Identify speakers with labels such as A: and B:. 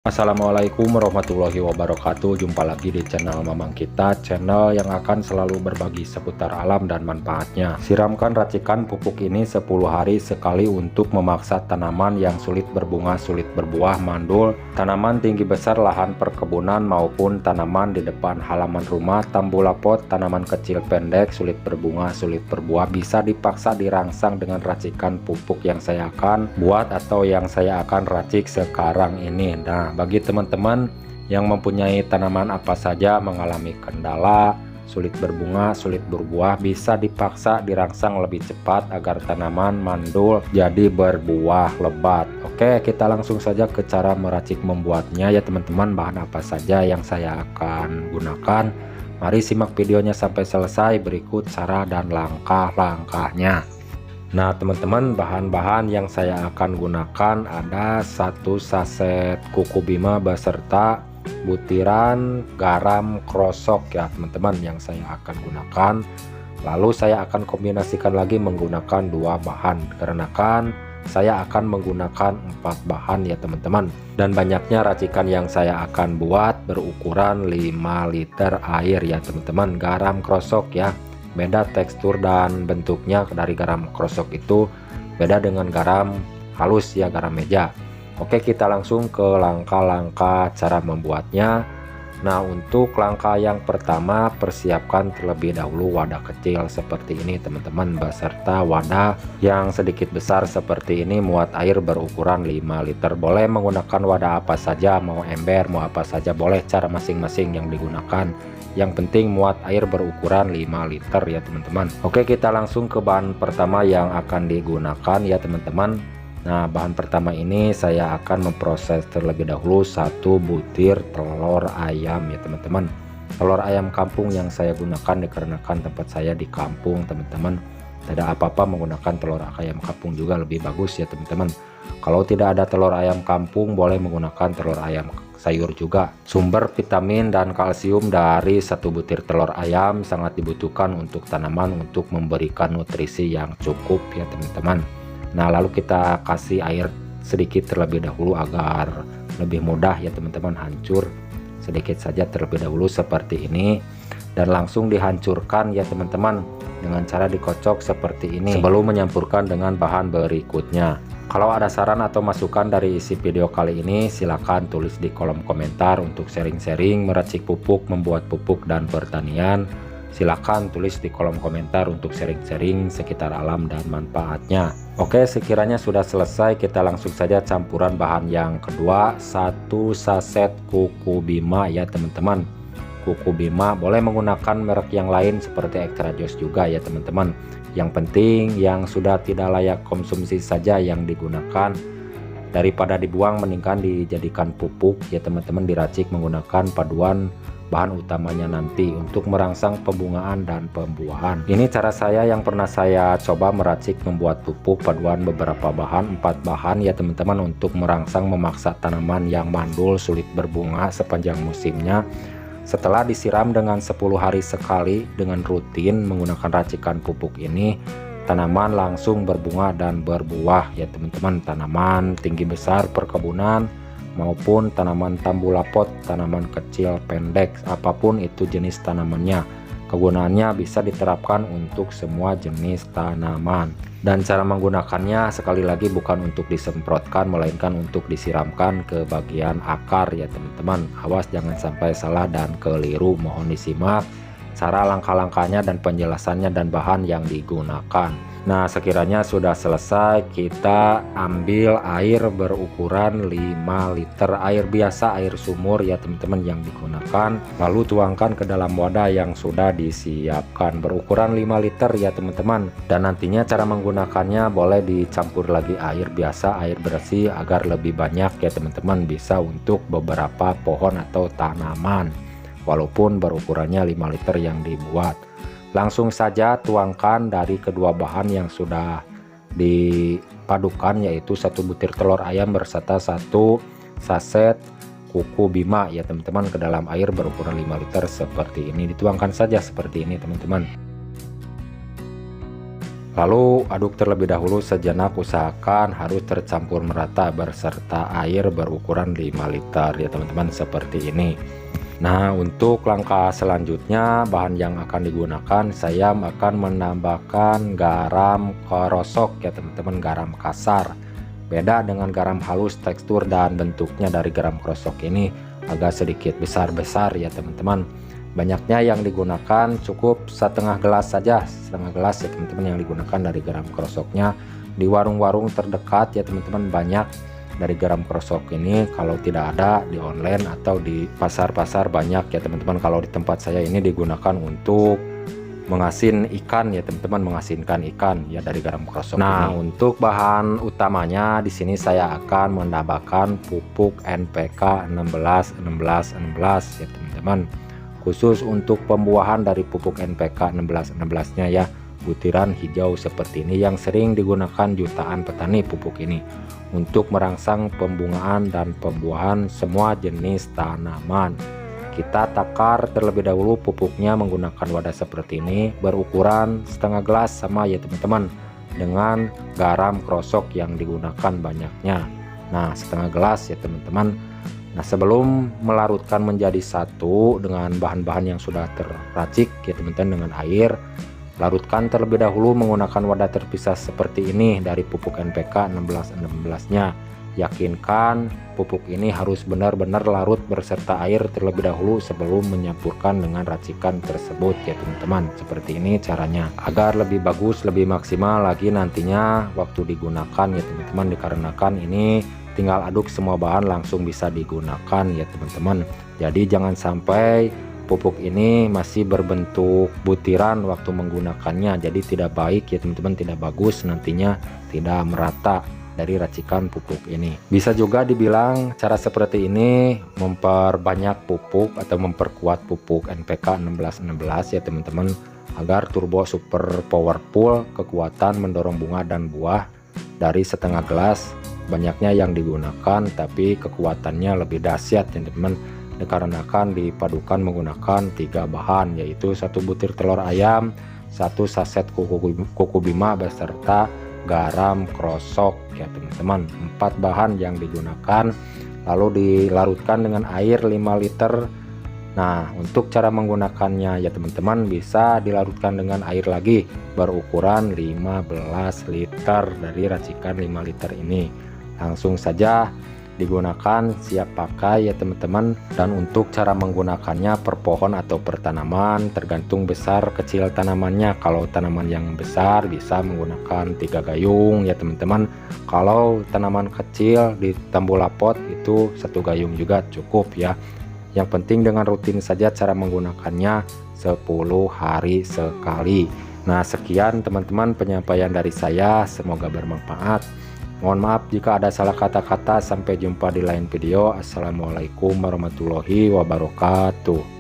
A: Assalamualaikum warahmatullahi wabarakatuh. Jumpa lagi di channel Mamang Kita, channel yang akan selalu berbagi seputar alam dan manfaatnya. Siramkan racikan pupuk ini 10 hari sekali untuk memaksa tanaman yang sulit berbunga, sulit berbuah, mandul, tanaman tinggi besar lahan perkebunan maupun tanaman di depan halaman rumah, tambula pot, tanaman kecil pendek, sulit berbunga, sulit berbuah, bisa dipaksa dirangsang dengan racikan pupuk yang saya akan buat atau yang saya akan racik sekarang ini. Nah, bagi teman-teman yang mempunyai tanaman apa saja mengalami kendala, sulit berbunga, sulit berbuah, bisa dipaksa dirangsang lebih cepat agar tanaman mandul jadi berbuah lebat. Oke, kita langsung saja ke cara meracik membuatnya ya teman-teman. Bahan apa saja yang saya akan gunakan? Mari simak videonya sampai selesai, berikut cara dan langkah-langkahnya. Nah teman-teman, bahan-bahan yang saya akan gunakan ada 1 saset kuku bima beserta butiran garam krosok ya teman-teman yang saya akan gunakan. Lalu saya akan kombinasikan lagi menggunakan 2 bahan, karena saya akan menggunakan 4 bahan ya teman-teman. Dan banyaknya racikan yang saya akan buat berukuran 5 liter air ya teman-teman. Garam krosok ya, beda tekstur dan bentuknya dari garam krosok itu beda dengan garam halus ya, garam meja. Oke, kita langsung ke langkah-langkah cara membuatnya. Nah, untuk langkah yang pertama, persiapkan terlebih dahulu wadah kecil seperti ini teman-teman, beserta wadah yang sedikit besar seperti ini muat air berukuran 5 liter. Boleh menggunakan wadah apa saja, mau ember, mau apa saja boleh, cara masing-masing yang digunakan. Yang penting muat air berukuran 5 liter ya teman-teman. Oke, kita langsung ke bahan pertama yang akan digunakan ya teman-teman. Nah, bahan pertama ini saya akan memproses terlebih dahulu 1 butir telur ayam ya teman-teman. Telur ayam kampung yang saya gunakan dikarenakan tempat saya di kampung teman-teman. Tidak apa-apa menggunakan telur ayam kampung juga lebih bagus ya teman-teman. Kalau tidak ada telur ayam kampung, boleh menggunakan telur ayam sayur juga. Sumber vitamin dan kalsium dari 1 butir telur ayam sangat dibutuhkan untuk tanaman untuk memberikan nutrisi yang cukup ya teman-teman. Nah, lalu kita kasih air sedikit terlebih dahulu agar lebih mudah ya teman-teman hancur. Sedikit saja terlebih dahulu seperti ini, dan langsung dihancurkan ya teman-teman dengan cara dikocok seperti ini sebelum menyampurkan dengan bahan berikutnya. Kalau ada saran atau masukan dari isi video kali ini, silakan tulis di kolom komentar. Untuk sharing-sharing meracik pupuk, membuat pupuk dan pertanian, silakan tulis di kolom komentar untuk sharing-sharing sekitar alam dan manfaatnya. Oke, sekiranya sudah selesai, kita langsung saja campuran bahan yang kedua. 1 saset kuku bima ya teman-teman. Kuku bima boleh menggunakan merek yang lain seperti Extra Joss juga ya teman-teman. Yang penting yang sudah tidak layak konsumsi saja yang digunakan. Daripada dibuang, mendingan dijadikan pupuk ya teman-teman, diracik menggunakan paduan bahan utamanya nanti untuk merangsang pembungaan dan pembuahan. Ini cara saya yang pernah saya coba meracik membuat pupuk paduan beberapa bahan, 4 bahan ya teman-teman, untuk merangsang memaksa tanaman yang mandul sulit berbunga sepanjang musimnya. Setelah disiram dengan 10 hari sekali dengan rutin menggunakan racikan pupuk ini, tanaman langsung berbunga dan berbuah ya teman-teman. Tanaman tinggi besar perkebunan maupun tanaman tambula pot, tanaman kecil pendek, apapun itu jenis tanamannya, kegunaannya bisa diterapkan untuk semua jenis tanaman. Dan cara menggunakannya sekali lagi bukan untuk disemprotkan, melainkan untuk disiramkan ke bagian akar ya teman-teman. Awas jangan sampai salah dan keliru, mohon disimak cara langkah-langkahnya dan penjelasannya dan bahan yang digunakan. Nah, sekiranya sudah selesai, kita ambil air berukuran 5 liter, air biasa, air sumur ya teman-teman yang digunakan. Lalu tuangkan ke dalam wadah yang sudah disiapkan berukuran 5 liter ya teman-teman. Dan nantinya cara menggunakannya boleh dicampur lagi air biasa, air bersih agar lebih banyak ya teman-teman, bisa untuk beberapa pohon atau tanaman. Walaupun berukurannya 5 liter yang dibuat. Langsung saja tuangkan dari kedua bahan yang sudah dipadukan, yaitu 1 butir telur ayam beserta 1 saset kuku bima ya teman-teman ke dalam air berukuran 5 liter seperti ini. Dituangkan saja seperti ini teman-teman. Lalu aduk terlebih dahulu sejenak, usahakan harus tercampur merata berserta air berukuran 5 liter ya teman-teman, seperti ini. Nah, untuk langkah selanjutnya bahan yang akan digunakan, saya akan menambahkan garam krosok ya teman-teman, garam kasar. Beda dengan garam halus, tekstur dan bentuknya dari garam krosok ini agak sedikit besar-besar ya teman-teman. Banyaknya yang digunakan cukup setengah gelas saja, setengah gelas ya teman-teman yang digunakan dari garam krosoknya. Di warung-warung terdekat ya teman-teman banyak dari garam krosok ini, kalau tidak ada di online atau di pasar-pasar banyak ya teman-teman. Kalau di tempat saya ini digunakan untuk mengasin ikan ya teman-teman, mengasinkan ikan ya dari garam krosok. Nah, untuk bahan utamanya di sini saya akan menambahkan pupuk NPK 16-16-16 ya teman-teman. Khusus untuk pembuahan dari pupuk NPK 16-16-nya ya, butiran hijau seperti ini yang sering digunakan jutaan petani pupuk ini untuk merangsang pembungaan dan pembuahan semua jenis tanaman. Kita takar terlebih dahulu pupuknya menggunakan wadah seperti ini berukuran setengah gelas sama ya teman-teman, dengan garam krosok yang digunakan banyaknya. Nah, setengah gelas ya teman-teman. Nah, sebelum melarutkan menjadi satu dengan bahan-bahan yang sudah terracik ya teman-teman dengan air, larutkan terlebih dahulu menggunakan wadah terpisah seperti ini dari pupuk NPK 16-16-nya. Yakinkan pupuk ini harus benar-benar larut berserta air terlebih dahulu sebelum menyampurkan dengan racikan tersebut ya teman-teman. Seperti ini caranya agar lebih bagus, lebih maksimal lagi nantinya waktu digunakan ya teman-teman, dikarenakan ini tinggal aduk semua bahan langsung bisa digunakan ya teman-teman. Jadi jangan sampai pupuk ini masih berbentuk butiran waktu menggunakannya, jadi tidak baik ya teman-teman, tidak bagus, nantinya tidak merata dari racikan pupuk ini. Bisa juga dibilang cara seperti ini memperbanyak pupuk atau memperkuat pupuk NPK 16-16 ya teman-teman, agar turbo super powerful, kekuatan mendorong bunga dan buah dari setengah gelas banyaknya yang digunakan, tapi kekuatannya lebih dahsyat ya teman-teman, dikarenakan dipadukan menggunakan 3 bahan, yaitu 1 butir telur ayam, 1 saset kuku bima beserta garam krosok ya teman-teman. 4 bahan yang digunakan lalu dilarutkan dengan air 5 liter. Nah, untuk cara menggunakannya ya teman-teman, bisa dilarutkan dengan air lagi berukuran 15 liter dari racikan 5 liter ini. Langsung saja digunakan, siap pakai ya teman-teman. Dan untuk cara menggunakannya per pohon atau per tanaman tergantung besar kecil tanamannya. Kalau tanaman yang besar bisa menggunakan 3 gayung ya teman-teman. Kalau tanaman kecil di tambola pot itu 1 gayung juga cukup ya. Yang penting dengan rutin saja cara menggunakannya 10 hari sekali. Nah, sekian teman-teman penyampaian dari saya, semoga bermanfaat. Mohon maaf jika ada salah kata-kata. Sampai jumpa di lain video. Assalamualaikum warahmatullahi wabarakatuh.